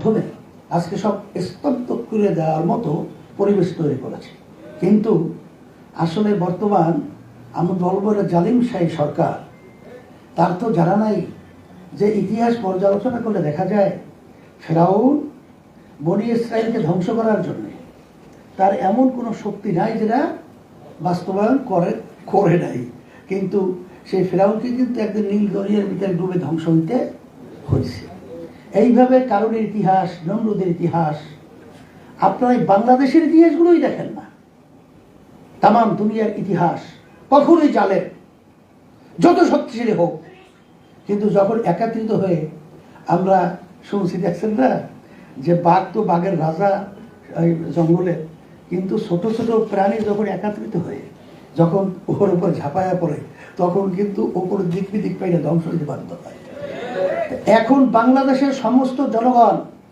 হবে আজকে সব স্তব্ধ করে দেওয়ার মতো পরিবেশ তৈরি করেছে। কিন্তু আসলে বর্তমান আমরা বলবো জালিমশাহী সরকার, তার তো জানা নাই যে ইতিহাস পর্যালোচনা করলে দেখা যায় ফেরাউন বনি ইসরাইলকে ধ্বংস করার জন্য তার এমন কোনো শক্তি নাই যেটা বাস্তবায়ন করে নাই, কিন্তু সেই ফেরাউনকে কিন্তু একদিন নীল দরিয়ার ভিতরে ডুবে ধ্বংস হইতে হয়েছে। এইভাবে কারণের ইতিহাস, নমরুদের ইতিহাস, আপনারা এই বাংলাদেশের ইতিহাসগুলোই দেখেন না, তামাম দুনিয়ার ইতিহাস কখনোই জালেম, যত শক্তিশালী হোক, কিন্তু যখন একাত্রিত হয়ে আমরা শুনছি, দেখছেন না যে বাঘ তো বাঘের রাজা জঙ্গলে, কিন্তু ছোট ছোট প্রাণী যখন একাত্রিত হয়ে যখন ওর উপর ঝাঁপায়া পড়ে তখন কিন্তু ওপরের দিক বিদিক পাইলে ধ্বংস হতে বাধ্য হয়। এখন বাংলাদেশের সমস্ত জনগণ